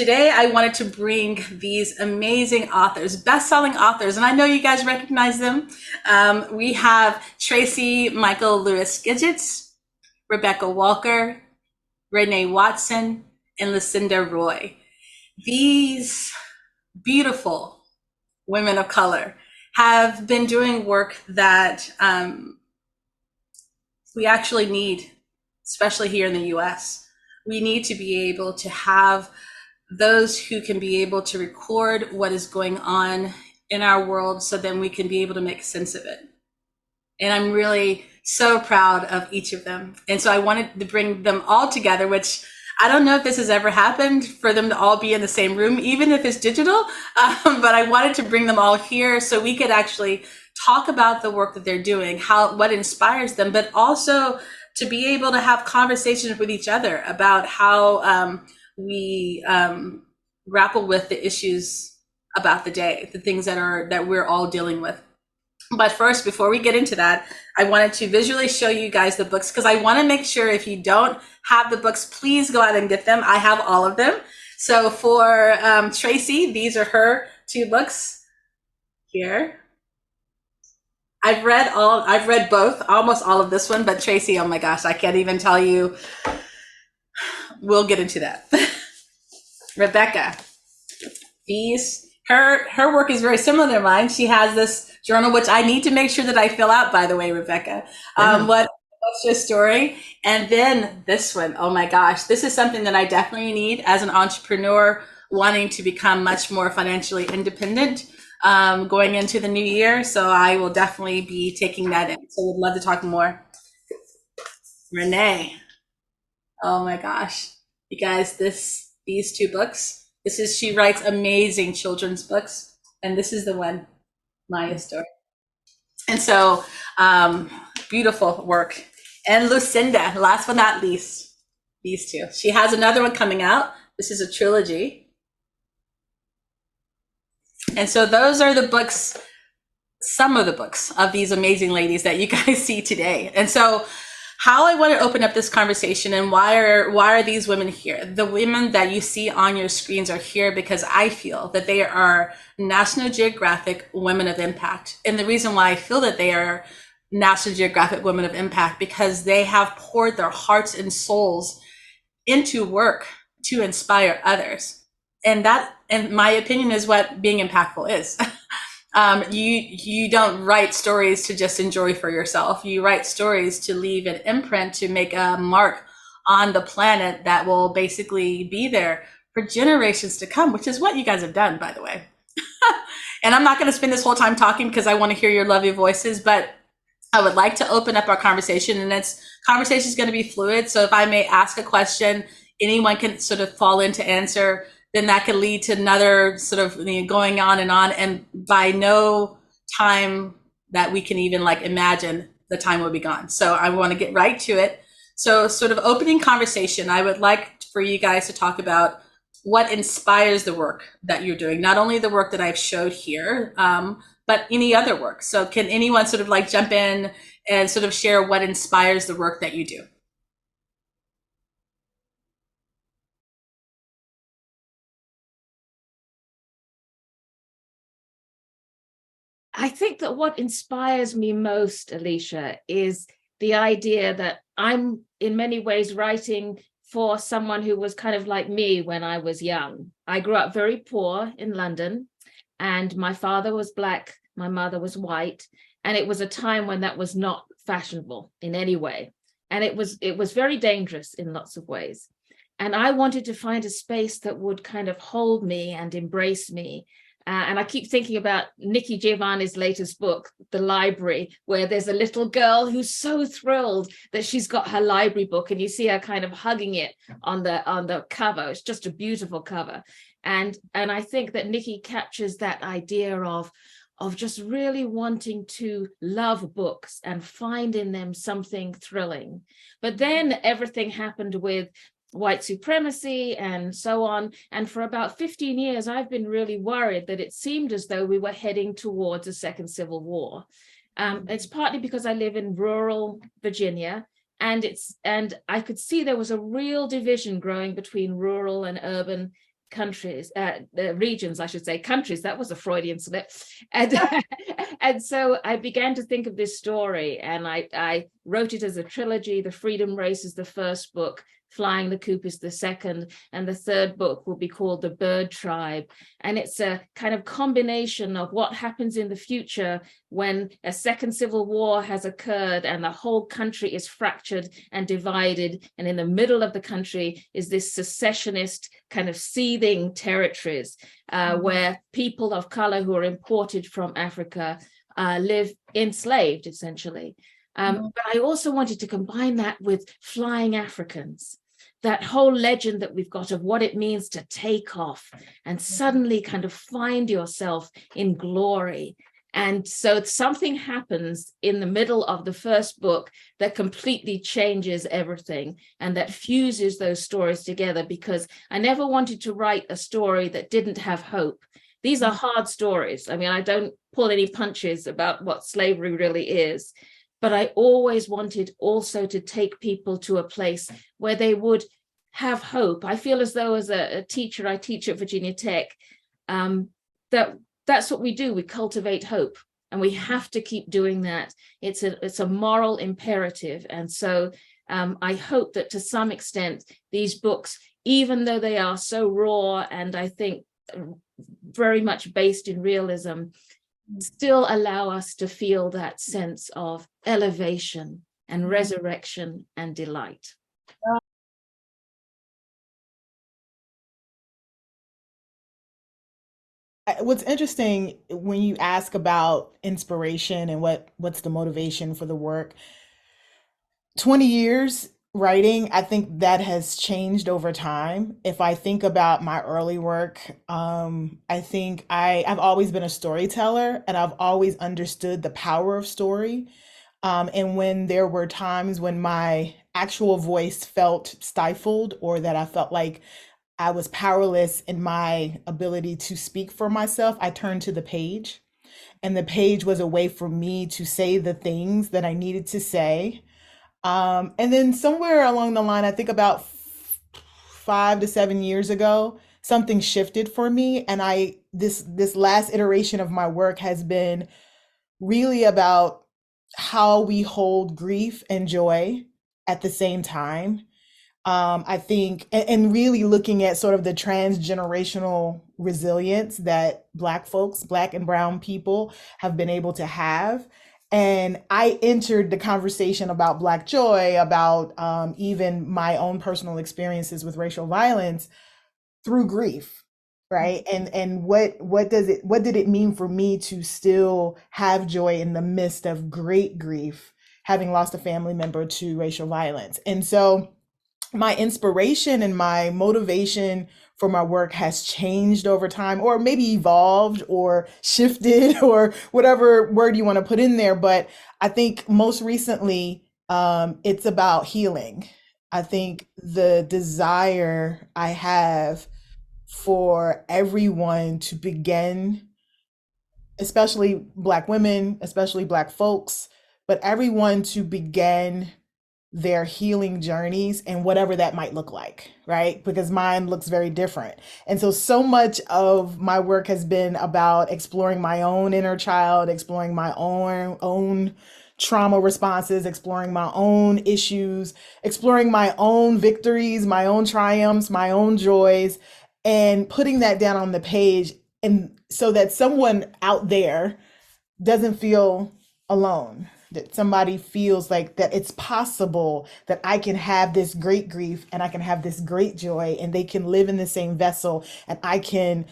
Today, I wanted to bring these amazing authors, best-selling authors, and I know you guys recognize them. We have Tracey Michae'l Lewis-Giggetts, Rebecca Walker, Renee Watson, and Lucinda Roy. These beautiful women of color have been doing work that we actually need, especially here in the US. We need to be able to have those who can be able to record what is going on in our world so then we can be able to make sense of it. And I'm really so proud of each of them. And so I wanted to bring them all together, which I don't know if this has ever happened for them to all be in the same room, even if it's digital. But I wanted to bring them all here so we could actually talk about the work that they're doing, what inspires them, but also to be able to have conversations with each other about how we grapple with the issues about the day, the things that we're all dealing with. But first, before we get into that, I wanted to visually show you guys the books because I want to make sure if you don't have the books, please go out and get them. I have all of them. So for Tracey, these are her two books here. I've read both, almost all of this one, but Tracey, oh my gosh, I can't even tell you. We'll get into that. Rebecca, her work is very similar to mine. She has this journal, which I need to make sure that I fill out, by the way, Rebecca. What's your story? And then this one, oh my gosh, this is something that I definitely need as an entrepreneur wanting to become much more financially independent going into the new year. So I will definitely be taking that in. So would love to talk more. Renee, oh my gosh, you guys, these two books. She writes amazing children's books, and this is the one, Maya story. And so, beautiful work. And Lucinda, last but not least, these two. She has another one coming out. This is a trilogy. And so those are the books, some of the books of these amazing ladies that you guys see today. And so how I want to open up this conversation and why are these women here? The women that you see on your screens are here because I feel that they are National Geographic Women of Impact. And the reason why I feel that they are National Geographic Women of Impact because they have poured their hearts and souls into work to inspire others. And that, in my opinion, is what being impactful is. You don't write stories to just enjoy for yourself. You write stories to leave an imprint, to make a mark on the planet that will basically be there for generations to come, which is what you guys have done, by the way. And I'm not going to spend this whole time talking because I want to hear your lovely voices, but I would like to open up our conversation, and conversation is going to be fluid. So if I may ask a question, anyone can sort of fall in to answer. Then that could lead to another sort of going on. And by no time that we can even imagine, the time will be gone. So I want to get right to it. So sort of opening conversation, I would like for you guys to talk about what inspires the work that you're doing, not only the work that I've showed here, but any other work. So can anyone sort of jump in and sort of share what inspires the work that you do? I think that what inspires me most, Alysia, is the idea that I'm in many ways writing for someone who was kind of like me when I was young. I grew up very poor in London, and my father was Black, my mother was white, and it was a time when that was not fashionable in any way. And it was very dangerous in lots of ways. And I wanted to find a space that would kind of hold me and embrace me. And I keep thinking about Nikki Giovanni's latest book, The Library, where there's a little girl who's so thrilled that she's got her library book, and you see her kind of hugging it on the cover. It's just a beautiful cover. And I think that Nikki captures that idea of just really wanting to love books and find in them something thrilling. But then everything happened with white supremacy and so on. And for about 15 years, I've been really worried that it seemed as though we were heading towards a second civil war. It's partly because I live in rural Virginia, and I could see there was a real division growing between rural and urban countries, regions, I should say, countries. That was a Freudian slip. And, and so I began to think of this story, and I wrote it as a trilogy. The Freedom Race is the first book, Flying the Coop is the second, and the third book will be called The Bird Tribe. And it's a kind of combination of what happens in the future when a second civil war has occurred and the whole country is fractured and divided. And in the middle of the country is this secessionist kind of seething territories where people of color who are imported from Africa live enslaved, essentially. But I also wanted to combine that with flying Africans, that whole legend that we've got of what it means to take off and suddenly kind of find yourself in glory. And so something happens in the middle of the first book that completely changes everything and that fuses those stories together, because I never wanted to write a story that didn't have hope. These are hard stories. I mean, I don't pull any punches about what slavery really is. But I always wanted also to take people to a place where they would have hope. I feel as though as a teacher, I teach at Virginia Tech, that's what we do. We cultivate hope, and we have to keep doing that. It's a moral imperative. And so I hope that to some extent, these books, even though they are so raw and I think very much based in realism, still allow us to feel that sense of elevation and resurrection and delight. What's interesting when you ask about inspiration and what's the motivation for the work, 20 years writing, I think that has changed over time. If I think about my early work, I think I've always been a storyteller, and I've always understood the power of story. And when there were times when my actual voice felt stifled, or that I felt like I was powerless in my ability to speak for myself, I turned to the page. And the page was a way for me to say the things that I needed to say. And then somewhere along the line, I think about 5 to 7 years ago, something shifted for me. And this last iteration of my work has been really about how we hold grief and joy at the same time. I think, and really looking at sort of the transgenerational resilience that Black folks, Black and Brown people have been able to have. And I entered the conversation about Black joy, about even my own personal experiences with racial violence through grief, right? And what did it mean for me to still have joy in the midst of great grief, having lost a family member to racial violence? And so my inspiration and my motivation for my work has changed over time, or maybe evolved or shifted, or whatever word you want to put in there. But I think most recently, it's about healing. I think the desire I have for everyone to begin, especially Black women, especially Black folks, but everyone to begin their healing journeys, and whatever that might look like, right? Because mine looks very different. And so much of my work has been about exploring my own inner child, exploring my own trauma responses, exploring my own issues, exploring my own victories, my own triumphs, my own joys, and putting that down on the page, and so that someone out there doesn't feel alone, that somebody feels like that it's possible that I can have this great grief and I can have this great joy, and they can live in the same vessel, and I can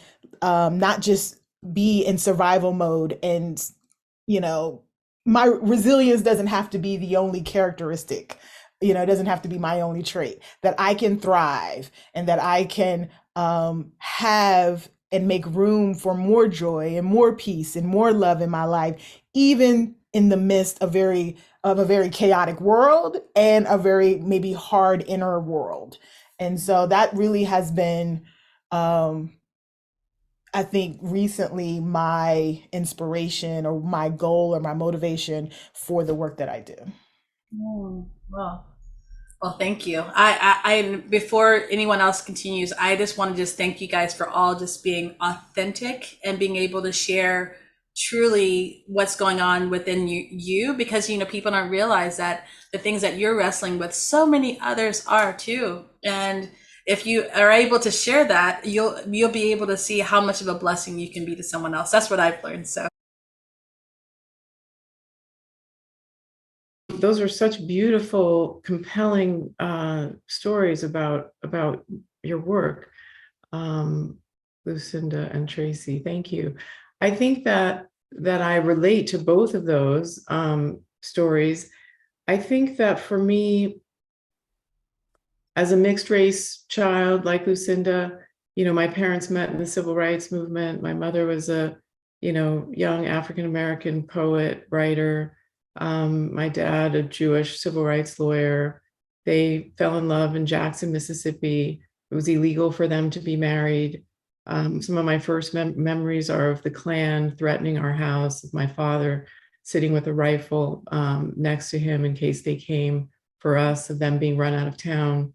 not just be in survival mode. And, my resilience doesn't have to be the only characteristic, it doesn't have to be my only trait, that I can thrive and that I can have and make room for more joy and more peace and more love in my life, even in the midst of a very chaotic world and a very maybe hard inner world. And so that really has been, I think, recently my inspiration, or my goal, or my motivation for the work that I do. Wow. Well, thank you. I before anyone else continues, I just want to just thank you guys for all just being authentic and being able to share truly what's going on within you, because people don't realize that the things that you're wrestling with, so many others are too. And if you are able to share that, you'll be able to see how much of a blessing you can be to someone else. That's what I've learned. So those are such beautiful, compelling stories about your work, Lucinda and Tracey. Thank you. I think that I relate to both of those stories. I think that for me, as a mixed race child like Lucinda, my parents met in the civil rights movement. My mother was a, young African-American poet, writer. My dad, a Jewish civil rights lawyer. They fell in love in Jackson, Mississippi. It was illegal for them to be married. Some of my first memories are of the Klan threatening our house, of my father sitting with a rifle next to him in case they came for us, of them being run out of town.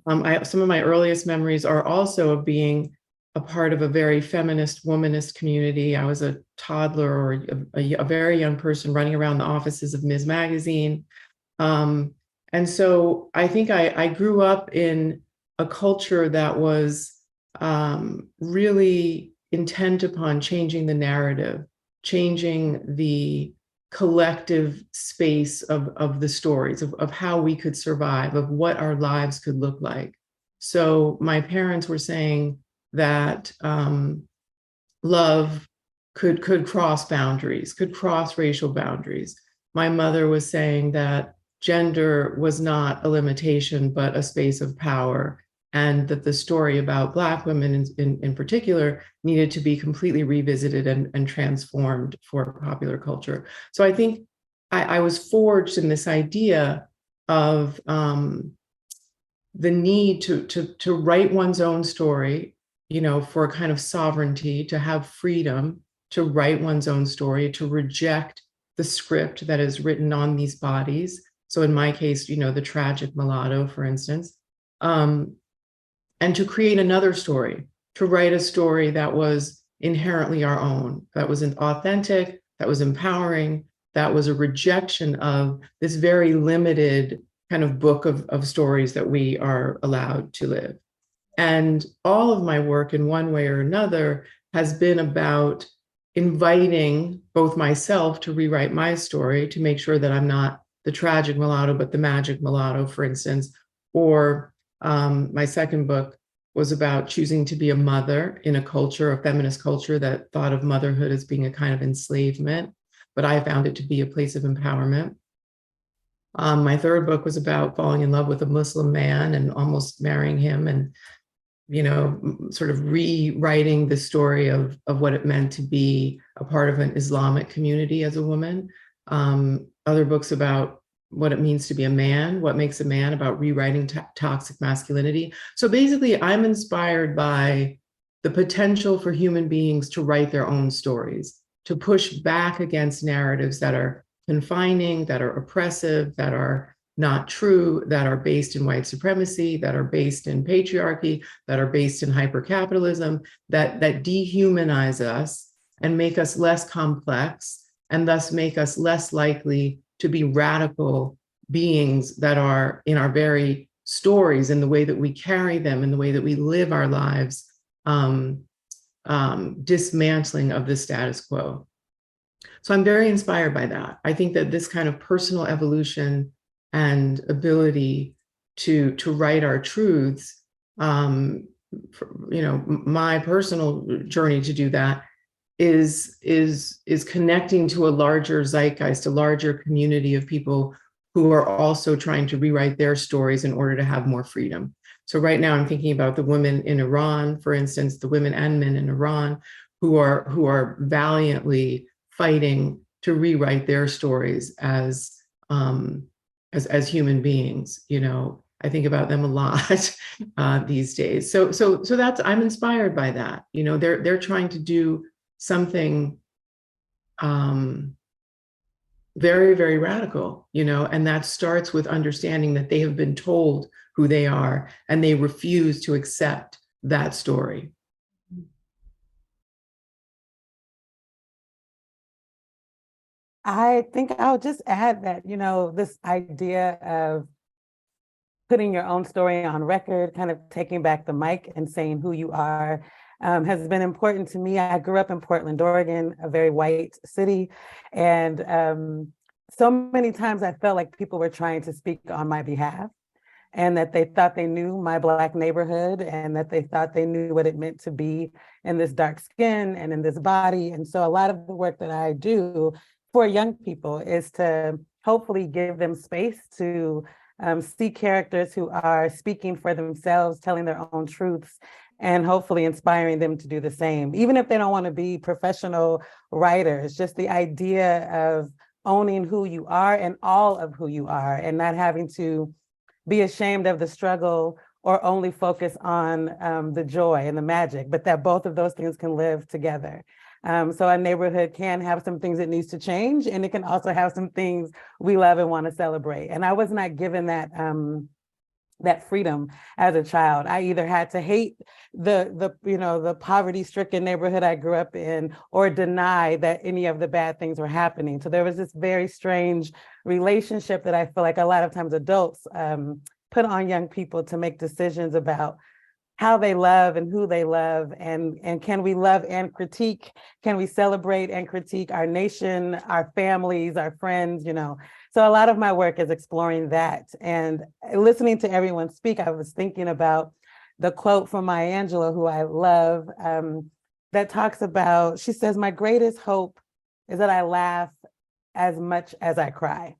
Some of my earliest memories are also of being a part of a very feminist, womanist community. I was a toddler or a very young person running around the offices of Ms. Magazine. And so I think I grew up in a culture that was really intent upon changing the narrative, changing the collective space of the stories, of how we could survive, of what our lives could look like. So my parents were saying that love could cross boundaries, could cross racial boundaries. My mother was saying that gender was not a limitation, but a space of power, and that the story about Black women in particular needed to be completely revisited and transformed for popular culture. So I think I was forged in this idea of the need to write one's own story, for a kind of sovereignty, to have freedom to write one's own story, to reject the script that is written on these bodies. So in my case, the tragic mulatto, for instance, and to create another story, to write a story that was inherently our own, that was authentic, that was empowering, that was a rejection of this very limited kind of book of stories that we are allowed to live. And all of my work, in one way or another, has been about inviting both myself to rewrite my story, to make sure that I'm not the tragic mulatto, but the magic mulatto, for instance. Or my second book was about choosing to be a mother in a culture, a feminist culture that thought of motherhood as being a kind of enslavement, but I found it to be a place of empowerment. My third book was about falling in love with a Muslim man and almost marrying him, and sort of rewriting the story of what it meant to be a part of an Islamic community as a woman. Other books about what it means to be a man, what makes a man, about rewriting toxic masculinity. So basically, I'm inspired by the potential for human beings to write their own stories, to push back against narratives that are confining, that are oppressive, that are not true, that are based in white supremacy, that are based in patriarchy, that are based in hypercapitalism, that dehumanize us and make us less complex, and thus make us less likely to be radical beings that are, in our very stories, in the way that we carry them, in the way that we live our lives, dismantling of the status quo. So I'm very inspired by that. I think that this kind of personal evolution and ability to write our truths, my personal journey to do that is connecting to a larger zeitgeist, a larger community of people who are also trying to rewrite their stories in order to have more freedom. So right now I'm thinking about the women in Iran, for instance, the women and men in Iran who are valiantly fighting to rewrite their stories as human beings. I think about them a lot these days. So that's, I'm inspired by that. They're trying to do something very, very radical, and that starts with understanding that they have been told who they are and they refuse to accept that story. I think I'll just add that, this idea of putting your own story on record, kind of taking back the mic and saying who you are, has been important to me. I grew up in Portland, Oregon, a very white city. And so many times I felt like people were trying to speak on my behalf, and that they thought they knew my Black neighborhood, and that they thought they knew what it meant to be in this dark skin and in this body. And so a lot of the work that I do for young people is to hopefully give them space to see characters who are speaking for themselves, telling their own truths, and hopefully inspiring them to do the same. Even if they don't want to be professional writers, just the idea of owning who you are and all of who you are, and not having to be ashamed of the struggle or only focus on the joy and the magic, but that both of those things can live together. So a neighborhood can have some things it needs to change, and it can also have some things we love and want to celebrate. And I was not given that freedom as a child. I either had to hate the poverty-stricken neighborhood I grew up in, or deny that any of the bad things were happening. So there was this very strange relationship that I feel like a lot of times adults put on young people to make decisions about how they love and who they love, and can we love and critique? Can we celebrate and critique our nation, our families, our friends, So a lot of my work is exploring that. And listening to everyone speak, I was thinking about the quote from Maya Angelou, who I love, that talks about, she says, "My greatest hope is that I laugh as much as I cry."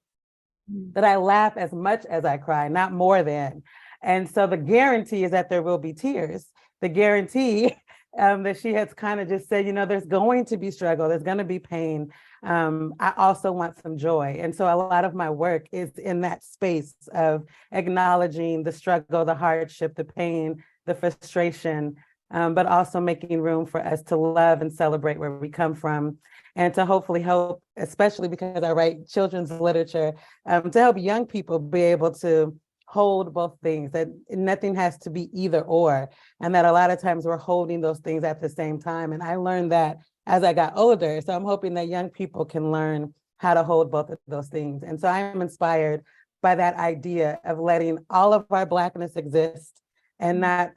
That I laugh as much as I cry, not more than. And so the guarantee is that there will be tears. The guarantee that she has kind of just said, there's going to be struggle, there's going to be pain. I also want some joy. And so a lot of my work is in that space of acknowledging the struggle, the hardship, the pain, the frustration, but also making room for us to love and celebrate where we come from, and to hopefully help, especially because I write children's literature, to help young people be able to hold both things, that nothing has to be either or, and that a lot of times we're holding those things at the same time. And I learned that as I got older. So I'm hoping that young people can learn how to hold both of those things. And so I am inspired by that idea of letting all of our Blackness exist, and not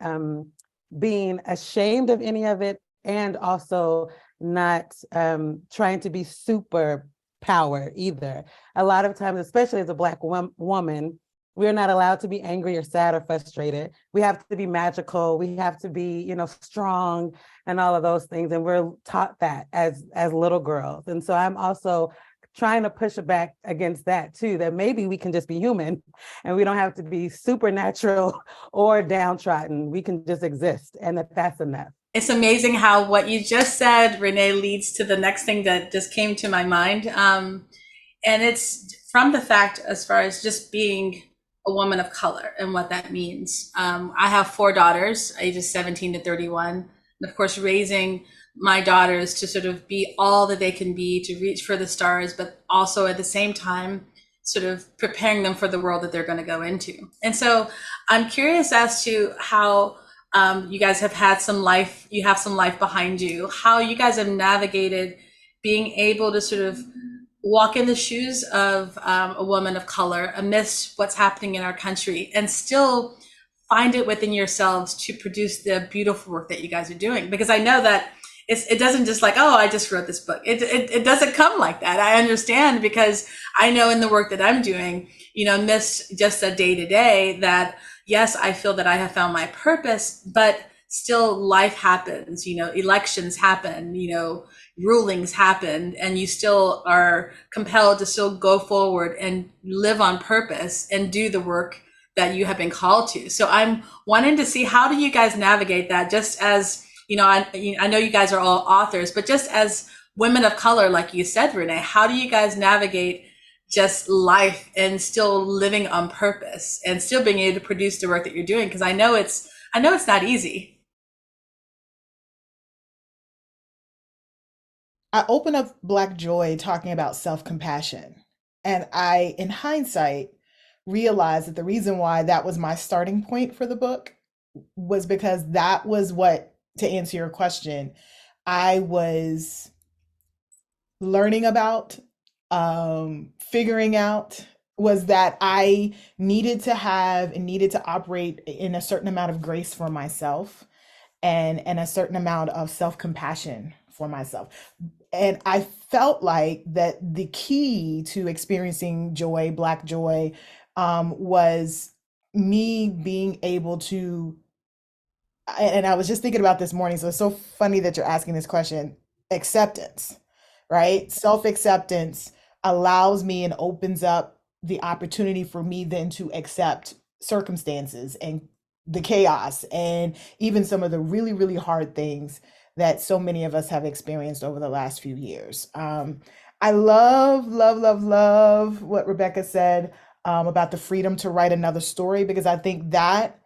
being ashamed of any of it, and also not trying to be super power either. A lot of times, especially as a Black woman, we're not allowed to be angry or sad or frustrated. We have to be magical. We have to be, strong, and all of those things. And we're taught that as little girls. And so I'm also trying to push back against that too, that maybe we can just be human, and we don't have to be supernatural or downtrodden. We can just exist, and that's enough. It's amazing how what you just said, Renee, leads to the next thing that just came to my mind. And it's from the fact as far as just being a woman of color and what that means. I have 4 daughters, ages 17 to 31. And of course, raising my daughters to sort of be all that they can be, to reach for the stars, but also at the same time, sort of preparing them for the world that they're going to go into. And so I'm curious as to how you guys have had some life, you have some life behind you, how you guys have navigated being able to sort of walk in the shoes of a woman of color amidst what's happening in our country, and still find it within yourselves to produce the beautiful work that you guys are doing. Because I know that it doesn't just like, oh, I just wrote this book. It doesn't come like that. I understand, because I know in the work that I'm doing, amidst just a day to day, that yes, I feel that I have found my purpose, but still life happens, elections happen, rulings happen, and you still are compelled to still go forward and live on purpose and do the work that you have been called to. So I'm wanting to see, how do you guys navigate that? Just as, I know you guys are all authors, but just as women of color, like you said, Renee, how do you guys navigate just life and still living on purpose and still being able to produce the work that you're doing? Because I know it's not easy. I open up Black Joy talking about self-compassion. And I, in hindsight, realized that the reason why that was my starting point for the book was because that was what, to answer your question, I was learning about, figuring out, was that I needed to have and needed to operate in a certain amount of grace for myself and a certain amount of self-compassion for myself. And I felt like that the key to experiencing joy, Black joy, was me being able to, and I was just thinking about this morning, so it's so funny that you're asking this question, acceptance, right? Self-acceptance allows me and opens up the opportunity for me then to accept circumstances and the chaos and even some of the really, really hard things that so many of us have experienced over the last few years. I love, love, love, love what Rebecca said about the freedom to write another story, because I think that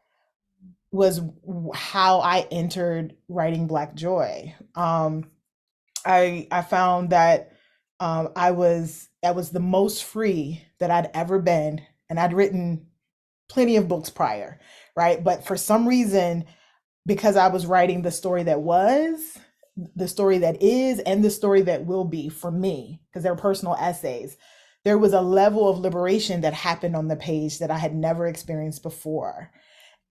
was how I entered writing Black Joy. I found that I was the most free that I'd ever been, and I'd written plenty of books prior, right? But for some reason, because I was writing the story that was, the story that is, and the story that will be for me, because they're personal essays, there was a level of liberation that happened on the page that I had never experienced before.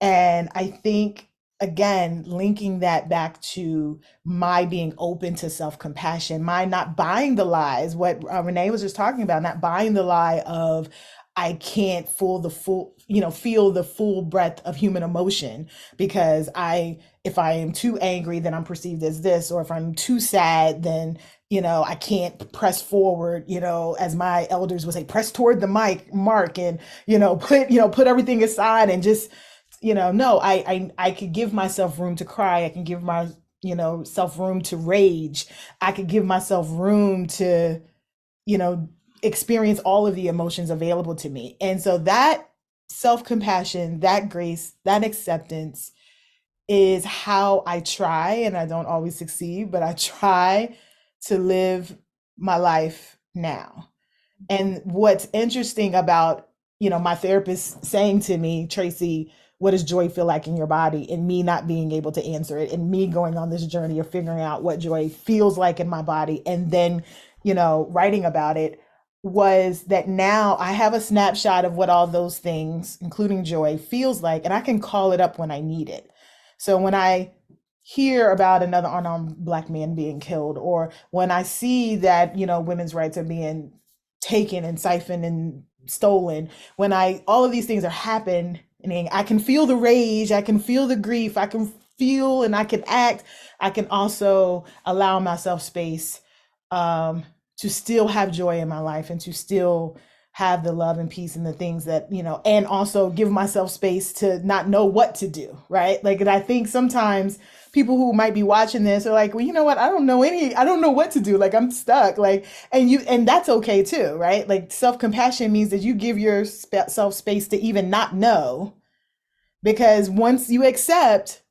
And I think, again, linking that back to my being open to self-compassion, my not buying the lies, what Renee was just talking about, not buying the lie of I can't feel the full breadth of human emotion, because if I am too angry, then I'm perceived as this, or if I'm too sad, then I can't press forward, as my elders would say, press toward the mark, and put everything aside and just no, I could give myself room to cry. I can give my self room to rage. I could give myself room to experience all of the emotions available to me. And so that self-compassion, that grace, that acceptance is how I try, and I don't always succeed, but I try to live my life now. And what's interesting about, my therapist saying to me, Tracey, what does joy feel like in your body? And me not being able to answer it, and me going on this journey of figuring out what joy feels like in my body, and then, writing about it, was that now I have a snapshot of what all those things, including joy, feels like, and I can call it up when I need it. So when I hear about another unarmed Black man being killed, or when I see that, women's rights are being taken and siphoned and stolen, when all of these things are happening, I can feel the rage, I can feel the grief, I can feel and I can act. I can also allow myself space to still have joy in my life, and to still have the love and peace and the things that, and also give myself space to not know what to do, right? Like, and I think sometimes people who might be watching this are like, well, you know what? I don't know what to do. Like, I'm stuck. Like, and that's okay too, right? Like, self-compassion means that you give yourself space to even not know, because once you accept,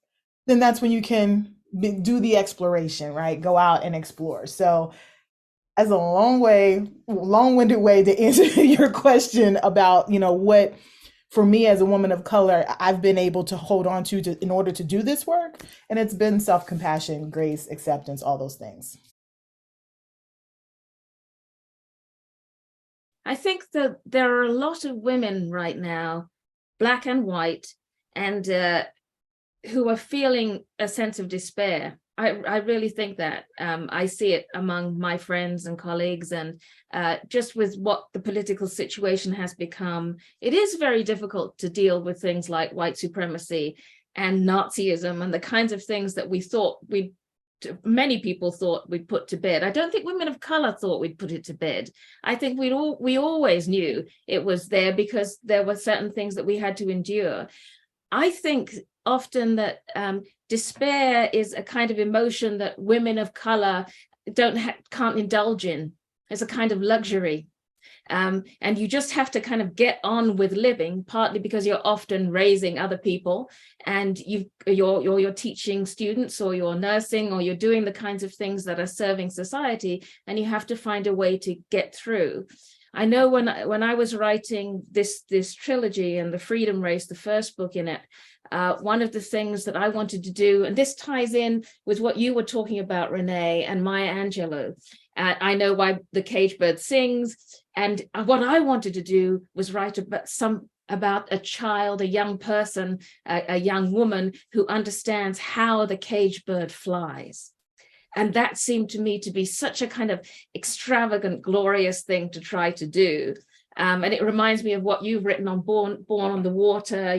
then that's when you can do the exploration, right? Go out and explore. So as a long-winded way to answer your question about, what for me as a woman of color, I've been able to hold on to in order to do this work. And it's been self-compassion, grace, acceptance, all those things. I think that there are a lot of women right now, Black and white, and who are feeling a sense of despair. I really think that. I see it among my friends and colleagues, and just with what the political situation has become, it is very difficult to deal with things like white supremacy and Nazism and the kinds of things that many people thought we'd put to bed. I don't think women of color thought we'd put it to bed. I think we always knew it was there, because there were certain things that we had to endure. I think often that despair is a kind of emotion that women of color can't indulge in. It's a kind of luxury. And you just have to kind of get on with living, partly because you're often raising other people, and you're teaching students, or you're nursing, or you're doing the kinds of things that are serving society, and you have to find a way to get through. I know when I was writing this trilogy and the Freedom Race, the first book in it, one of the things that I wanted to do, and this ties in with what you were talking about, Renee, and Maya Angelou. I know why the cage bird sings, and what I wanted to do was write about a child, a young person, a young woman who understands how the cage bird flies. And that seemed to me to be such a kind of extravagant, glorious thing to try to do. And it reminds me of what you've written on Born on the Water.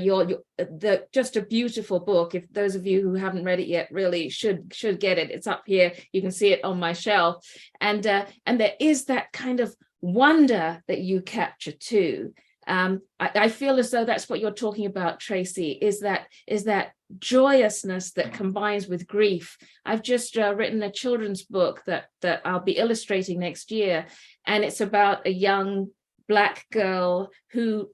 Just a beautiful book. If those of you who haven't read it yet really should get it. It's up here. You can see it on my shelf. And there is that kind of wonder that you capture too. I feel as though that's what you're talking about, Tracey, is that joyousness that combines with grief. I've just written a children's book that I'll be illustrating next year, and it's about a young Black girl who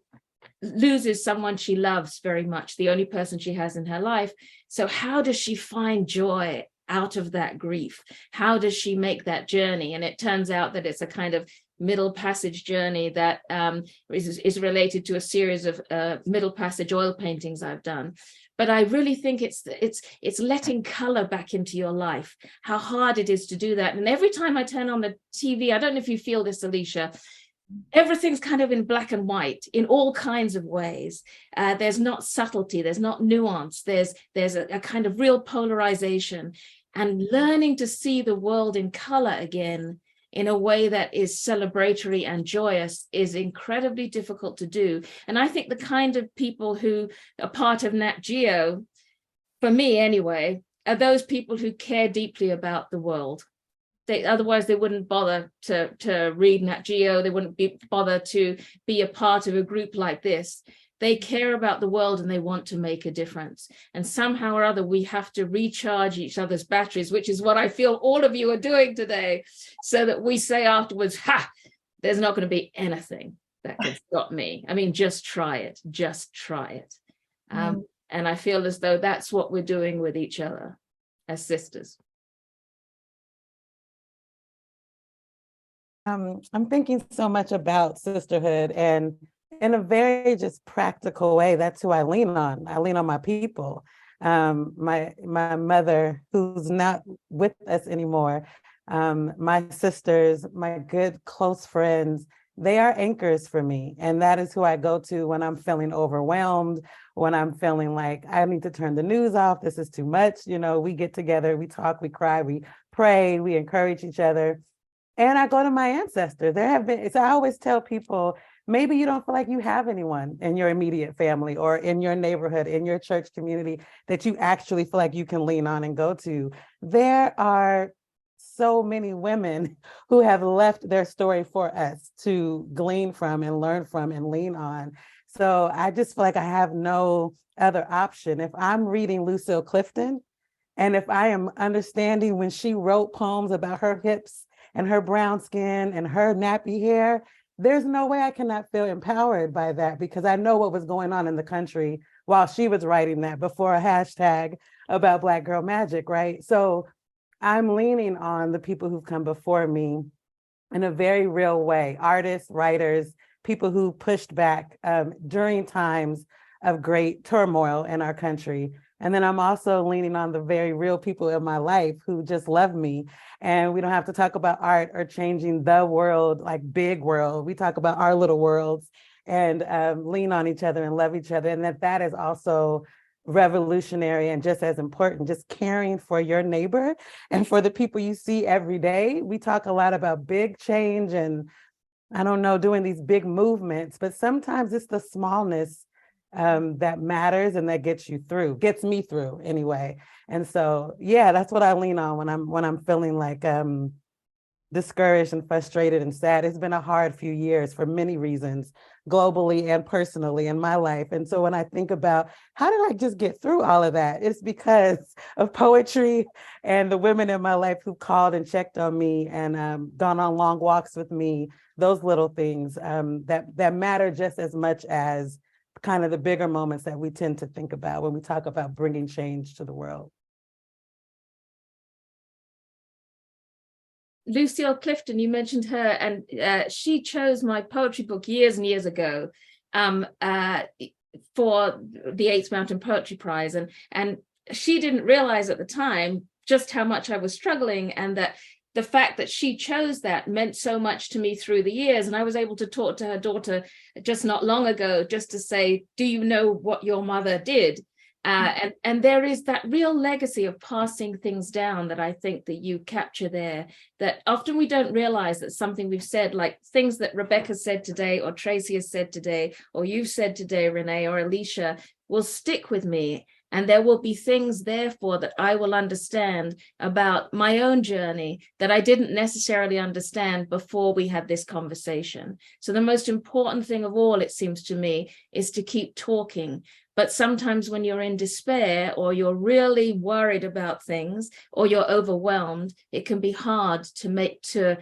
loses someone she loves very much, the only person she has in her life. So how does she find joy out of that grief? How does she make that journey? And it turns out that it's a kind of Middle Passage journey that is related to a series of Middle Passage oil paintings I've done. But I really think it's letting color back into your life, how hard it is to do that. And every time I turn on the TV, I don't know if you feel this, Alysia, everything's kind of in black and white in all kinds of ways. There's not subtlety, there's not nuance, there's a kind of real polarization. And learning to see the world in color again in a way that is celebratory and joyous is incredibly difficult to do. And I think the kind of people who are part of Nat Geo, for me anyway, are those people who care deeply about the world. Otherwise they wouldn't bother to read Nat Geo, they wouldn't bother to be a part of a group like this. They care about the world and they want to make a difference. And somehow or other, we have to recharge each other's batteries, which is what I feel all of you are doing today, so that we say afterwards, there's not going to be anything that can stop me. I mean, just try it, just try it. And I feel as though that's what we're doing with each other as sisters. I'm thinking so much about sisterhood, and in a very just practical way, that's who I lean on. I lean on my people. My mother, who's not with us anymore, my sisters, my good close friends, they are anchors for me. And that is who I go to when I'm feeling overwhelmed, when I'm feeling like I need to turn the news off, this is too much. You know, we get together, we talk, we cry, we pray, we encourage each other. And I go to my ancestors. There have been, so I always tell people, maybe you don't feel like you have anyone in your immediate family or in your neighborhood, in your church community that you actually feel like you can lean on and go to. There are so many women who have left their story for us to glean from and learn from and lean on. So I just feel like I have no other option. If I'm reading Lucille Clifton, and if I am understanding when she wrote poems about her hips and her brown skin and her nappy hair, there's no way I cannot feel empowered by that, because I know what was going on in the country while she was writing that before a hashtag about Black Girl Magic, right? So I'm leaning on the people who've come before me in a very real way, artists, writers, people who pushed back during times of great turmoil in our country. And then I'm also leaning on the very real people in my life who just love me. And we don't have to talk about art or changing the world, like big world. We talk about our little worlds and lean on each other and love each other. And that is also revolutionary and just as important, just caring for your neighbor and for the people you see every day. We talk a lot about big change and, I don't know, doing these big movements, but sometimes it's the smallness that matters and that gets me through anyway. And so, yeah, that's what I lean on when I'm feeling like discouraged and frustrated and sad. It's been a hard few years for many reasons, globally and personally in my life. And so when I think about how did I just get through all of that, it's because of poetry and the women in my life who called and checked on me and gone on long walks with me, those little things that matter just as much as kind of the bigger moments that we tend to think about when we talk about bringing change to the world. Lucille Clifton, you mentioned her, and she chose my poetry book years and years ago for the Eighth Mountain Poetry Prize, and she didn't realize at the time just how much I was struggling, and that the fact that she chose that meant so much to me through the years. And I was able to talk to her daughter just not long ago, just to say, do you know what your mother did? And there is that real legacy of passing things down that I think that you capture there, that often we don't realize that something we've said, like things that Rebecca said today, or Tracey has said today, or you've said today, Renee, or Alysia, will stick with me. And there will be things, therefore, that I will understand about my own journey that I didn't necessarily understand before we had this conversation. So the most important thing of all, it seems to me, is to keep talking. But sometimes when you're in despair, or you're really worried about things, or you're overwhelmed, it can be hard to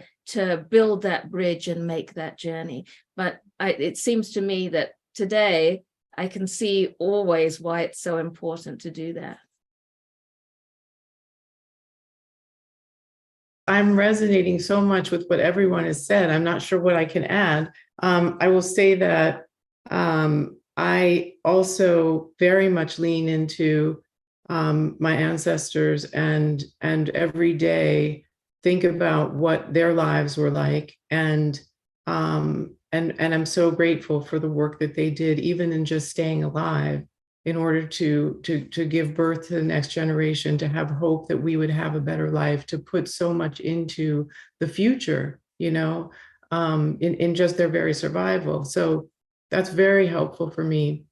build that bridge and make that journey. But it seems to me that today, I can see always why it's so important to do that. I'm resonating so much with what everyone has said. I'm not sure what I can add. I will say that I also very much lean into my ancestors, and every day think about what their lives were like, and I'm so grateful for the work that they did, even in just staying alive, in order to give birth to the next generation, to have hope that we would have a better life, to put so much into the future, you know, in just their very survival. So that's very helpful for me.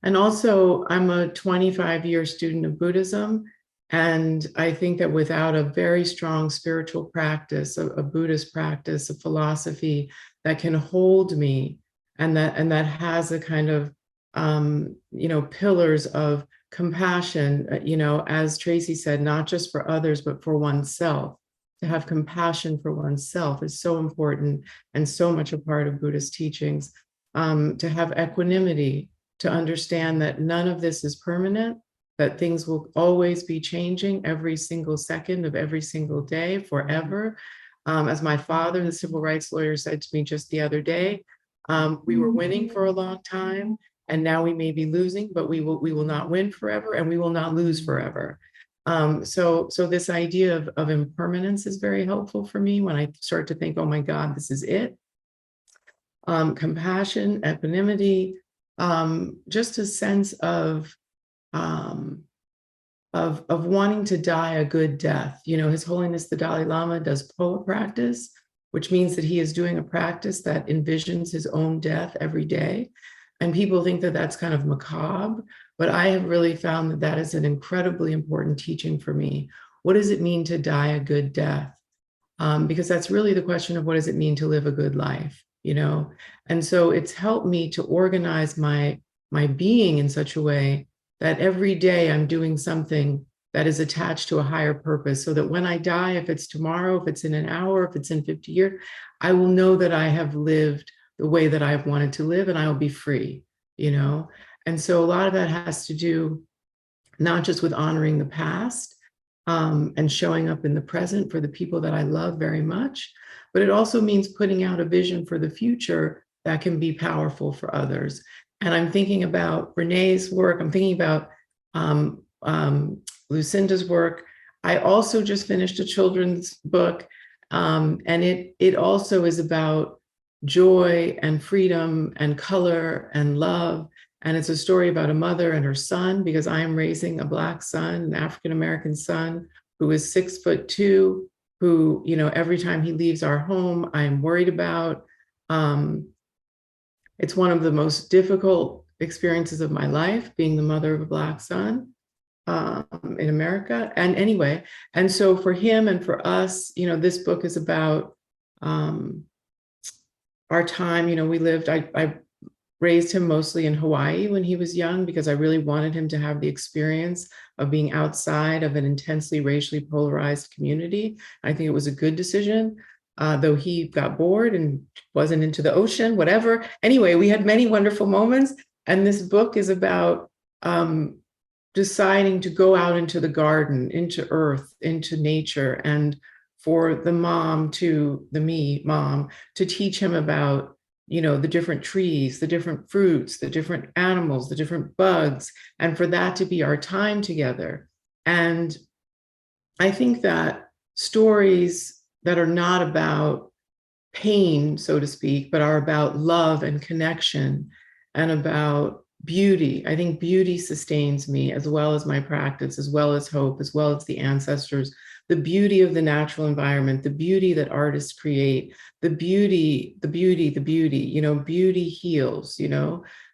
And also, I'm a 25-year student of Buddhism. And I think that without a very strong spiritual practice, a Buddhist practice, a philosophy that can hold me, and that has a kind of, pillars of compassion, as Tracey said, not just for others, but for oneself. To have compassion for oneself is so important and so much a part of Buddhist teachings. To have equanimity, to understand that none of this is permanent, that things will always be changing every single second of every single day, forever. As my father, the civil rights lawyer, said to me just the other day, we were winning for a long time, and now we may be losing, but we will not win forever, and we will not lose forever. So this idea of impermanence is very helpful for me when I start to think, oh my God, this is it. Compassion, equanimity, just a sense of wanting to die a good death. His Holiness the Dalai Lama does poa practice, which means that he is doing a practice that envisions his own death every day. And people think that that's kind of macabre, but I have really found that that is an incredibly important teaching for me. What does it mean to die a good death? Because that's really the question of what does it mean to live a good life, And so it's helped me to organize my being in such a way that every day I'm doing something that is attached to a higher purpose, so that when I die, if it's tomorrow, if it's in an hour, if it's in 50 years, I will know that I have lived the way that I've wanted to live, and I will be free, And so a lot of that has to do not just with honoring the past and showing up in the present for the people that I love very much, but it also means putting out a vision for the future that can be powerful for others. And I'm thinking about Renee's work. I'm thinking about Lucinda's work. I also just finished a children's book, and it also is about joy and freedom and color and love. And it's a story about a mother and her son, because I am raising a Black son, an African-American son, who is 6'2", who, every time he leaves our home, I am worried about. It's one of the most difficult experiences of my life, being the mother of a Black son in America. And so for him and for us, this book is about our time. I raised him mostly in Hawaii when he was young, because I really wanted him to have the experience of being outside of an intensely racially polarized community. I think it was a good decision. Though he got bored and wasn't into the ocean, whatever. Anyway, we had many wonderful moments. And this book is about deciding to go out into the garden, into earth, into nature, and for the mom to the me mom to teach him about, the different trees, the different fruits, the different animals, the different bugs, and for that to be our time together. And I think that stories that are not about pain, so to speak, but are about love and connection and about beauty. I think beauty sustains me, as well as my practice, as well as hope, as well as the ancestors, the beauty of the natural environment, the beauty that artists create, the beauty, beauty heals,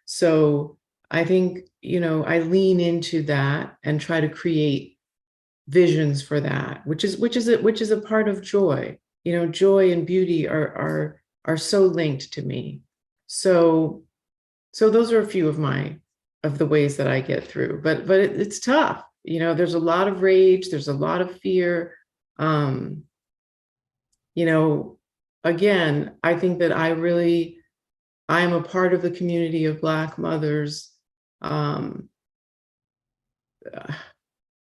So I think, I lean into that and try to create visions for that, which is a part of joy. Joy and beauty are so linked to me. So those are a few of the ways that I get through, but it's tough. There's a lot of rage, there's a lot of fear. Again, I think that I am a part of the community of Black mothers. That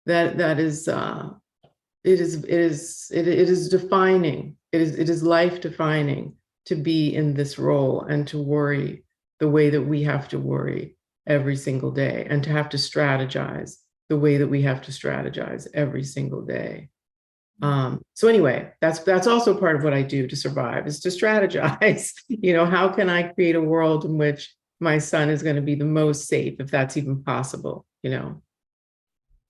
is it is defining. It is life defining to be in this role and to worry the way that we have to worry every single day, and to have to strategize the way that we have to strategize every single day. So anyway, that's also part of what I do to survive, is to strategize. How can I create a world in which my son is going to be the most safe, if that's even possible,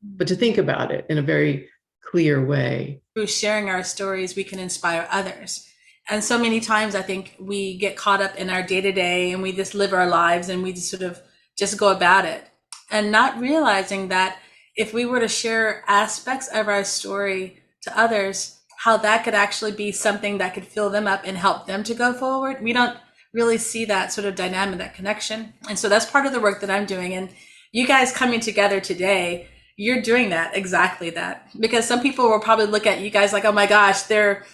but to think about it in a very clear way. Through sharing our stories, we can inspire others. And so many times I think we get caught up in our day-to-day and we just live our lives and we just sort of just go about it, and not realizing that if we were to share aspects of our story to others, how that could actually be something that could fill them up and help them to go forward. We don't really see that sort of dynamic, that connection. And so that's part of the work that I'm doing. And you guys coming together today, you're doing that, exactly that. Because some people will probably look at you guys like, oh my gosh, they're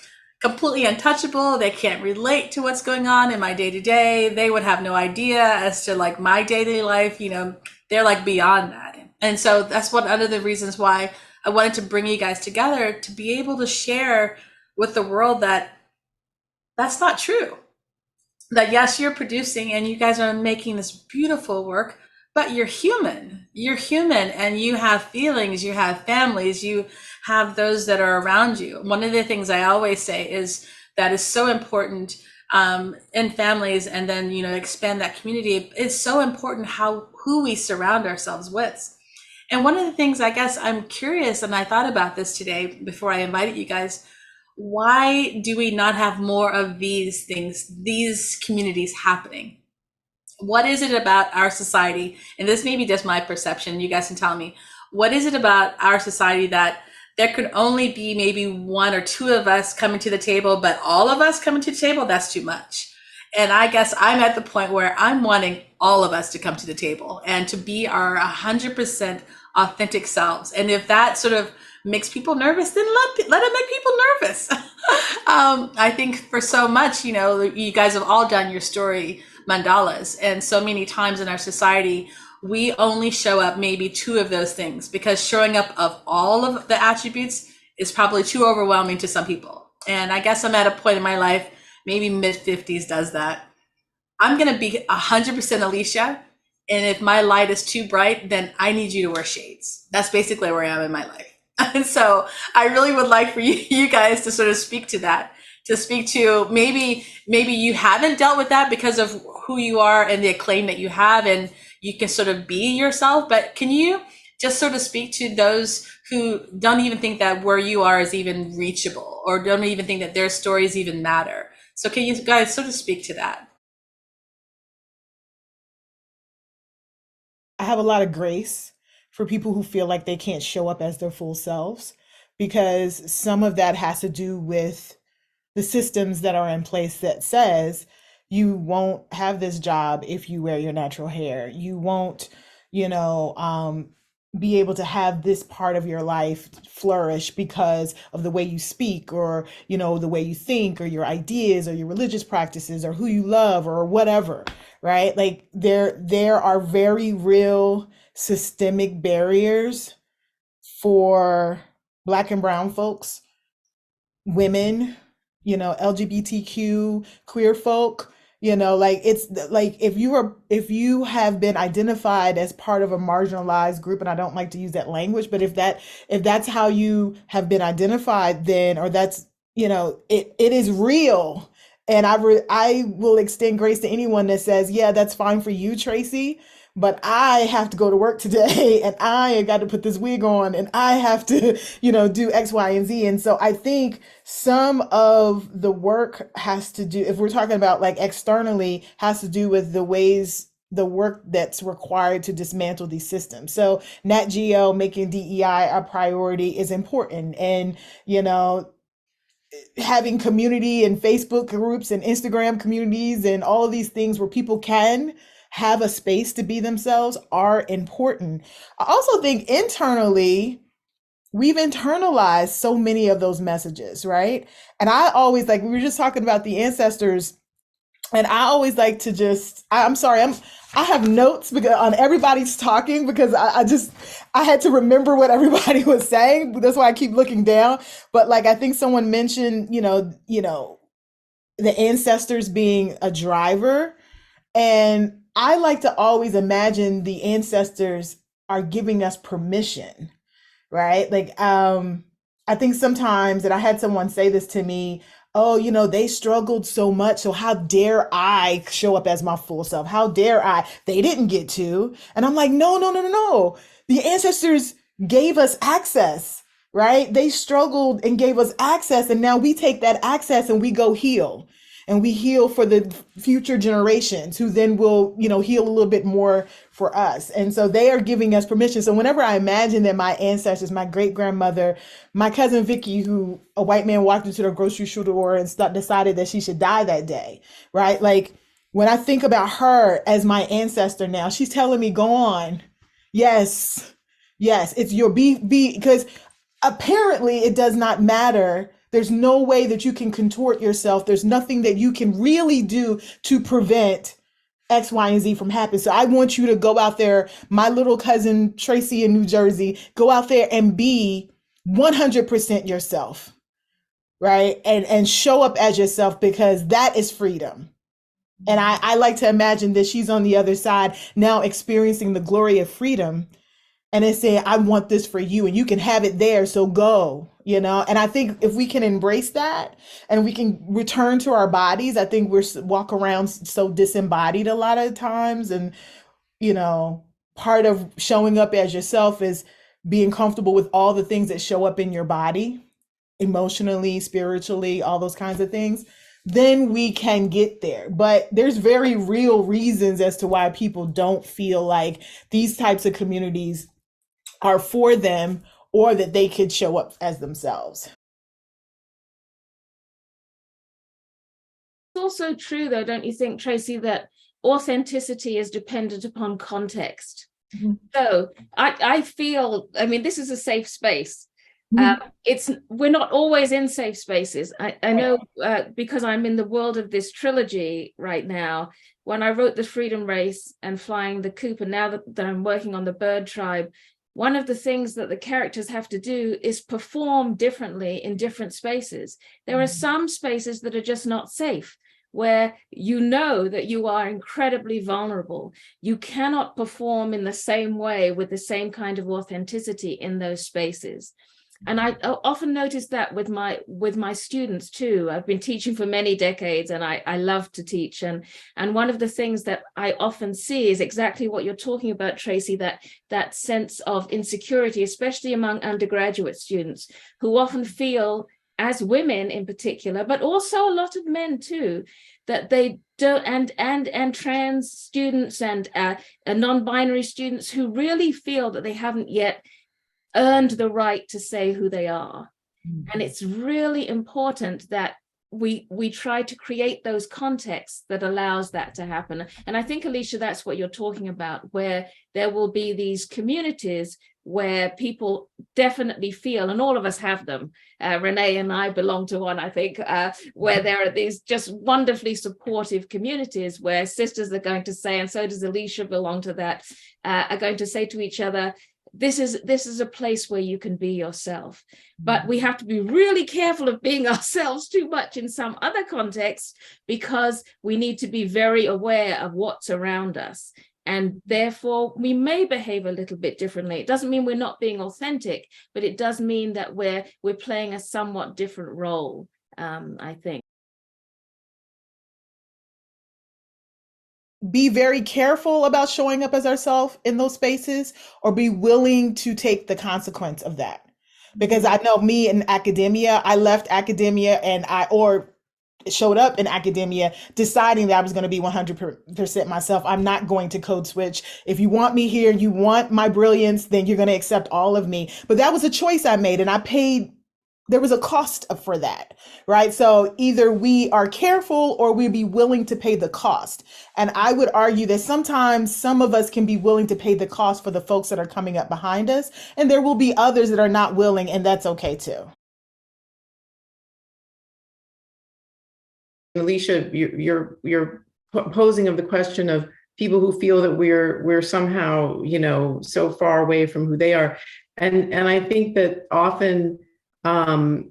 completely untouchable. They can't relate to what's going on in my day-to-day. They would have no idea as to like my daily life. They're like beyond that. And so that's one of the reasons why I wanted to bring you guys together, to be able to share with the world that that's not true. That yes, you're producing and you guys are making this beautiful work, but you're human. You're human and you have feelings, you have families, you have those that are around you. One of the things I always say is that is so important in families, and then, expand that community. It's so important who we surround ourselves with. And one of the things I guess I'm curious, and I thought about this today before I invited you guys, why do we not have more of these things, these communities happening? What is it about our society, and this may be just my perception, you guys can tell me, what is it about our society that there could only be maybe one or two of us coming to the table, but all of us coming to the table, that's too much. And I guess I'm at the point where I'm wanting all of us to come to the table and to be our 100% authentic selves. And if that sort of makes people nervous, then let it make people nervous. I think for so much, you guys have all done your story mandalas, and so many times in our society, we only show up maybe two of those things, because showing up of all of the attributes is probably too overwhelming to some people. And I guess I'm at a point in my life, maybe mid-50s does that. I'm going to be 100% Alysia. And if my light is too bright, then I need you to wear shades. That's basically where I am in my life. And so I really would like for you guys to sort of speak to that, to speak to maybe you haven't dealt with that because of who you are and the acclaim that you have, and you can sort of be yourself. But can you just sort of speak to those who don't even think that where you are is even reachable, or don't even think that their stories even matter? So can you guys sort of speak to that? I have a lot of grace for people who feel like they can't show up as their full selves, because some of that has to do with the systems that are in place that says you won't have this job if you wear your natural hair. You won't, be able to have this part of your life flourish because of the way you speak, or, the way you think, or your ideas, or your religious practices, or who you love, or whatever, right? Like there are very real systemic barriers for Black and brown folks women, LGBTQ, queer folk, like it's like if you have been identified as part of a marginalized group, and I don't like to use that language, but if that's how you have been identified, then, or that's, it is real. And I will extend grace to anyone that says, yeah, that's fine for you, Tracey, but I have to go to work today and I got to put this wig on and I have to, do X, Y, and Z. And so I think some of the work has to do, if we're talking about like externally, has to do with the work that's required to dismantle these systems. So Nat Geo making DEI a priority is important. And, having community and Facebook groups and Instagram communities and all of these things where people can have a space to be themselves are important. I also think internally, we've internalized so many of those messages, right? And I always, like, we were just talking about the ancestors, and I always like to I'm sorry, I have notes on everybody's talking because I had to remember what everybody was saying. That's why I keep looking down. But like, I think someone mentioned, the ancestors being a driver. And I like to always imagine the ancestors are giving us permission, right? Like, I think sometimes, and I had someone say this to me, oh, they struggled so much, so how dare I show up as my full self? How dare I? They didn't get to. And I'm like, no, no, no, no, no. The ancestors gave us access, right? They struggled and gave us access, and now we take that access and we go heal. And we heal for the future generations who then will, heal a little bit more for us. And so they are giving us permission. So whenever I imagine that my ancestors, my great grandmother, my cousin Vicky, who a white man walked into the grocery store and decided that she should die that day, right? Like when I think about her as my ancestor now, she's telling me, go on. Yes, it's your because apparently it does not matter. There's no way that you can contort yourself. There's nothing that you can really do to prevent X, Y, and Z from happening. So I want you to go out there, my little cousin Tracey in New Jersey, go out there and be 100% yourself, right? And show up as yourself, because that is freedom. And I like to imagine that she's on the other side now experiencing the glory of freedom. And it's saying, I want this for you and you can have it there. So go, and I think if we can embrace that and we can return to our bodies, I think we're walk around so disembodied a lot of times. And, part of showing up as yourself is being comfortable with all the things that show up in your body, emotionally, spiritually, all those kinds of things. Then we can get there. But there's very real reasons as to why people don't feel like these types of communities are for them, or that they could show up as themselves. It's also true, though, don't you think, Tracey, that authenticity is dependent upon context? Mm-hmm. So I feel, this is a safe space. Mm-hmm. We're not always in safe spaces. I know because I'm in the world of this trilogy right now. When I wrote The Freedom Race and Flying the Coop, and now that I'm working on the Bird Tribe, one of the things that the characters have to do is perform differently in different spaces. There are some spaces that are just not safe, where you know that you are incredibly vulnerable. You cannot perform in the same way with the same kind of authenticity in those spaces. And I often notice that with my students too. I've been teaching for many decades, and I love to teach. And one of the things that I often see is exactly what you're talking about, Tracey, that sense of insecurity, especially among undergraduate students, who often feel, as women in particular, but also a lot of men too, that they don't, and trans students and non-binary students who really feel that they haven't yet earned the right to say who they are. Mm-hmm. And it's really important that we try to create those contexts that allows that to happen. And I think, Alysia, that's what you're talking about, where there will be these communities where people definitely feel, and all of us have them. Renee and I belong to one, I think, where there are these just wonderfully supportive communities where sisters are going to say, and so does Alysia belong to that, are going to say to each other, this is a place where you can be yourself. But we have to be really careful of being ourselves too much in some other contexts, because we need to be very aware of what's around us. And therefore, we may behave a little bit differently. It doesn't mean we're not being authentic, but it does mean that we're playing a somewhat different role, I think. Be very careful about showing up as ourselves in those spaces, or be willing to take the consequence of that. Because I know me in academia, I left academia or showed up in academia deciding that I was going to be 100% myself. I'm not going to code switch. If you want me here, you want my brilliance, then you're going to accept all of me. But that was a choice I made, and I paid. There was a cost for that, right? So either we are careful or we be willing to pay the cost. And I would argue that sometimes some of us can be willing to pay the cost for the folks that are coming up behind us, and there will be others that are not willing, and that's okay too. Alysia, you're posing of the question of people who feel that we're somehow, so far away from who they are. And I think that often, and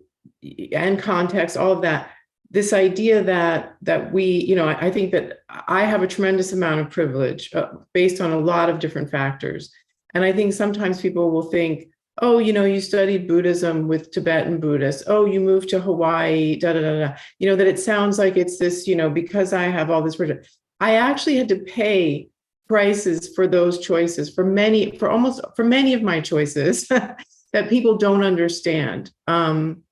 context, all of that, this idea that we, I think that I have a tremendous amount of privilege based on a lot of different factors. And I think sometimes people will think, oh, you studied Buddhism with Tibetan Buddhists. Oh, you moved to Hawaii, da, da, da, da. That it sounds like it's this, because I have all this. I actually had to pay prices for those choices, for many of my choices that people don't understand. And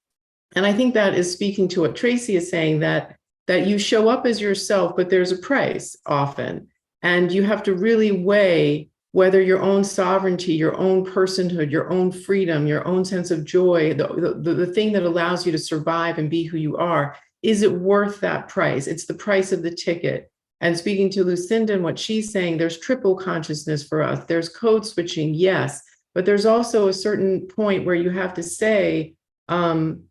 I think that is speaking to what Tracey is saying, that you show up as yourself, but there's a price often. And you have to really weigh whether your own sovereignty, your own personhood, your own freedom, your own sense of joy, the thing that allows you to survive and be who you are, is it worth that price? It's the price of the ticket. And speaking to Lucinda and what she's saying, there's triple consciousness for us. There's code switching, yes, but there's also a certain point where you have to say, am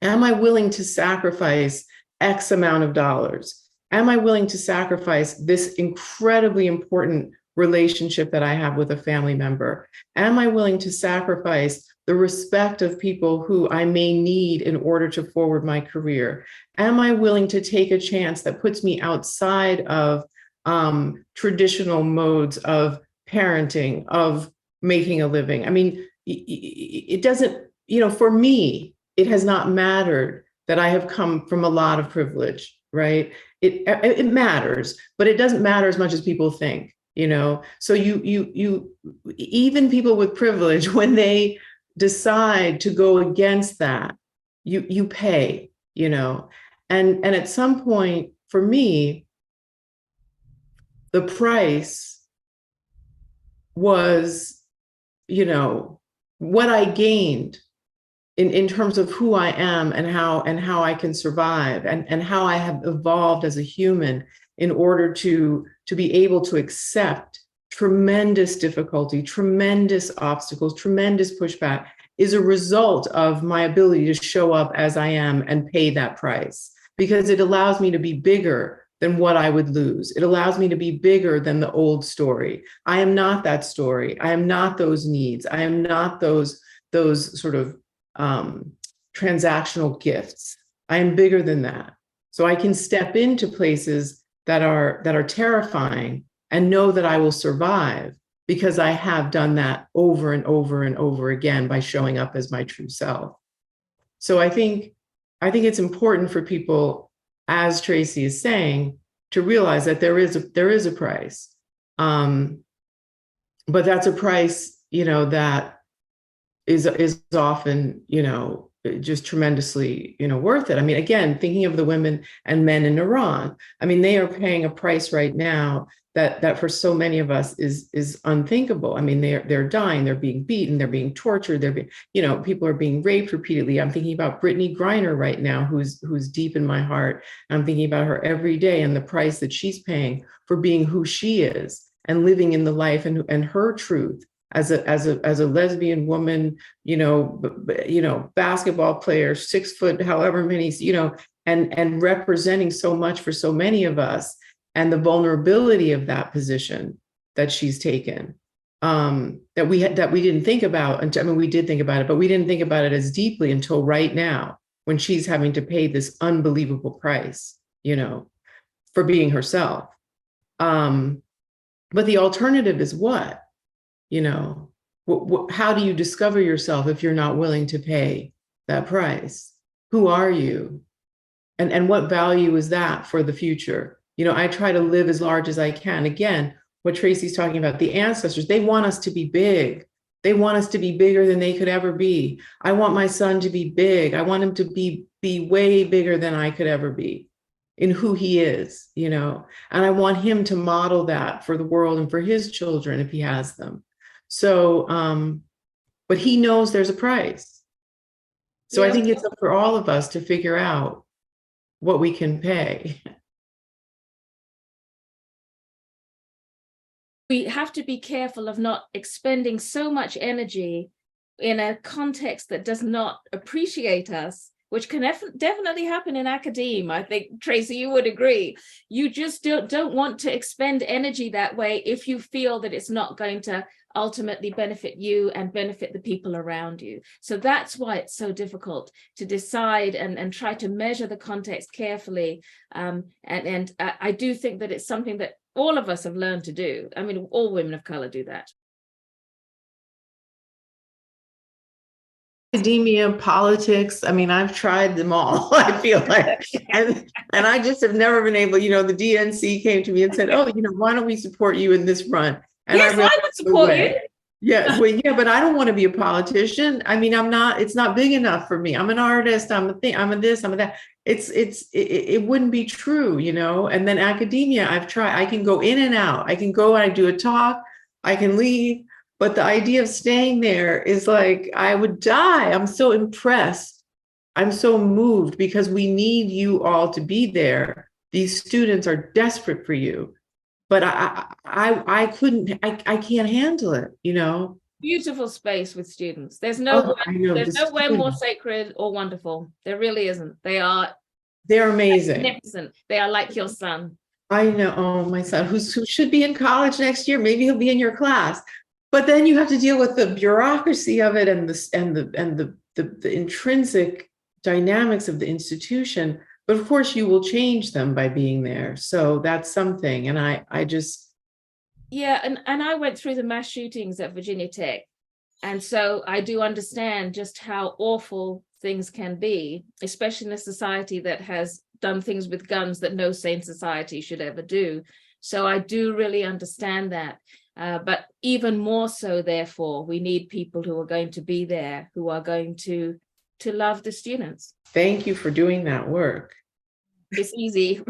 I willing to sacrifice X amount of dollars? Am I willing to sacrifice this incredibly important relationship that I have with a family member? Am I willing to sacrifice the respect of people who I may need in order to forward my career? Am I willing to take a chance that puts me outside of traditional modes of parenting, of making a living? I mean, it doesn't, for me, it has not mattered that I have come from a lot of privilege, right? It matters, but it doesn't matter as much as people think. So you even people with privilege, when they decide to go against that, you pay, and at some point, for me, the price was, what I gained in terms of who I am and how I can survive and how I have evolved as a human in order to be able to accept tremendous difficulty, tremendous obstacles, tremendous pushback, is a result of my ability to show up as I am and pay that price, because it allows me to be bigger than what I would lose. It allows me to be bigger than the old story. I am not that story. I am not those needs. I am not those sort of transactional gifts. I am bigger than that. So I can step into places that are terrifying and know that I will survive, because I have done that over and over and over again by showing up as my true self. So I think it's important for people, as Tracey is saying, to realize that there is a price, but that's a price, that is often, just tremendously, worth it. I mean, again, thinking of the women and men in Iran, I mean, they are paying a price right now that for so many of us is unthinkable. I mean, they're dying, they're being beaten, they're being tortured, people are being raped repeatedly. I'm thinking about Brittany Griner right now, who's deep in my heart. I'm thinking about her every day and the price that she's paying for being who she is and living in the life and her truth as a lesbian woman, basketball player, 6 foot, however many, and representing so much for so many of us, and the vulnerability of that position that she's taken. that we didn't think about. I mean, we did think about it, but we didn't think about it as deeply until right now, when she's having to pay this unbelievable price, for being herself. But the alternative is what? How do you discover yourself if you're not willing to pay that price? Who are you? And what value is that for the future? I try to live as large as I can. Again, what Tracey's talking about, the ancestors, they want us to be big. They want us to be bigger than they could ever be. I want my son to be big. I want him to be way bigger than I could ever be in who he is, and I want him to model that for the world and for his children if he has them. So, but he knows there's a price. So I think it's up for all of us to figure out what we can pay. We have to be careful of not expending so much energy in a context that does not appreciate us, which can definitely happen in academia. I think, Tracey, you would agree. You just don't want to expend energy that way if you feel that it's not going to ultimately benefit you and benefit the people around you. So that's why it's so difficult to decide and try to measure the context carefully. And I do think that it's something that all of us have learned to do. I mean, all women of color do that. Academia, politics, I mean, I've tried them all, I feel like. And I just have never been able, the DNC came to me and said, oh, why don't we support you in this run? And yes, I would support you. Yeah, well, yeah, but I don't want to be a politician. I mean, it's not big enough for me. I'm an artist, I'm a this, I'm a that. It wouldn't be true, And then academia, I've tried, I can go in and out. I can go and I do a talk, I can leave. But the idea of staying there is like, I would die. I'm so impressed. I'm so moved because we need you all to be there. These students are desperate for you. But I can't handle it, Beautiful space with students. There's nowhere more sacred or wonderful. There really isn't. They're amazing. Magnificent. They are like your son. I know. Oh, my son, who should be in college next year. Maybe he'll be in your class. But then you have to deal with the bureaucracy of it and the intrinsic dynamics of the institution. But of course, you will change them by being there. So that's something. And I just. Yeah, and I went through the mass shootings at Virginia Tech. And so I do understand just how awful things can be, especially in a society that has done things with guns that no sane society should ever do. So I do really understand that. But even more so, therefore, we need people who are going to be there, who are going to love the students. Thank you for doing that work. It's easy.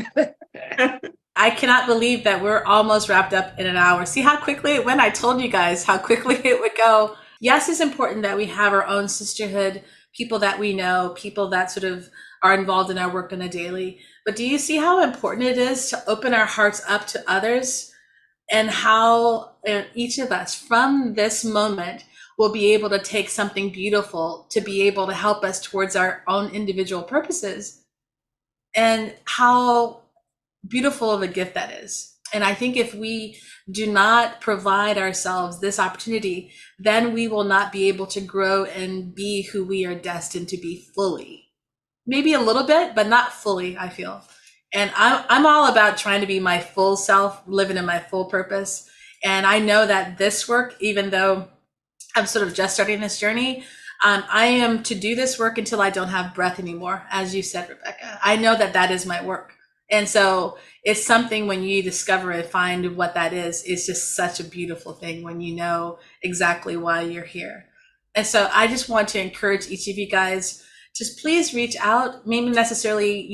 I cannot believe that we're almost wrapped up in an hour. See how quickly it went? I told you guys how quickly it would go. Yes, it's important that we have our own sisterhood, people that we know, people that sort of are involved in our work on a daily. But do you see how important it is to open our hearts up to others? And how each of us from this moment will be able to take something beautiful to be able to help us towards our own individual purposes, and how beautiful of a gift that is. And I think if we do not provide ourselves this opportunity, then we will not be able to grow and be who we are destined to be fully. Maybe a little bit, but not fully, I feel. And I'm all about trying to be my full self, living in my full purpose. And I know that this work, even though I'm sort of just starting this journey, I am to do this work until I don't have breath anymore, as you said, Rebecca. I know that that is my work. And so it's something when you discover and find what that is, it's just such a beautiful thing when you know exactly why you're here. And so I just want to encourage each of you guys, just please reach out, maybe necessarily,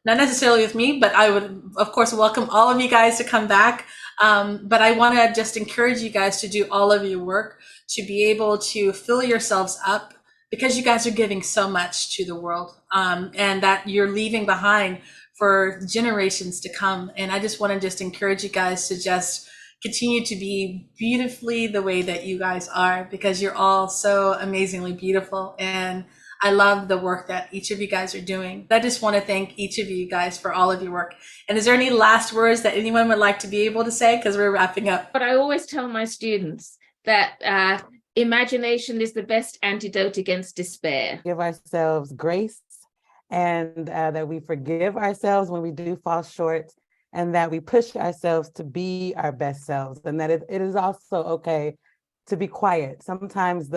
not necessarily with me, but I would, of course, welcome all of you guys to come back. But I want to just encourage you guys to do all of your work, to be able to fill yourselves up, because you guys are giving so much to the world, and that you're leaving behind for generations to come. And I just want to just encourage you guys to just continue to be beautifully the way that you guys are, because you're all so amazingly beautiful. And I love the work that each of you guys are doing. I just want to thank each of you guys for all of your work. And is there any last words that anyone would like to be able to say? Because we're wrapping up. But I always tell my students that imagination is the best antidote against despair. Give ourselves grace, and that we forgive ourselves when we do fall short, and that we push ourselves to be our best selves, and that it is also okay to be quiet. Sometimes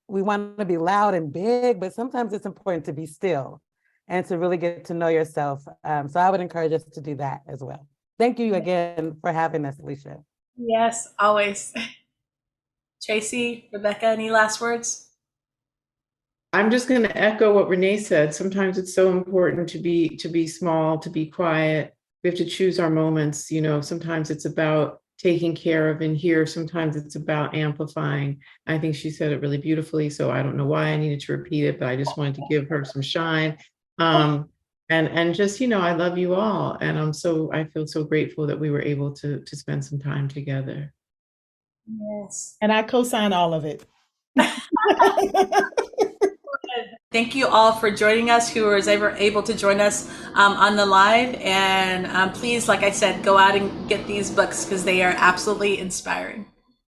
we want to be loud and big, but sometimes it's important to be still and to really get to know yourself. So I would encourage us to do that as well. Thank you again for having us, Alysia. Yes, always. Tracey, Rebecca, any last words? I'm just going to echo what Renee said. Sometimes it's so important to be small, to be quiet. We have to choose our moments. You know, sometimes it's about taking care of in here. Sometimes it's about amplifying. I think she said it really beautifully. So I don't know why I needed to repeat it, but I just wanted to give her some shine. And just, you know, I love you all. And I feel so grateful that we were able to spend some time together. Yes. And I co-sign all of it. Thank you all for joining us, who was able to join us on the live. And please, like I said, go out and get these books because they are absolutely inspiring.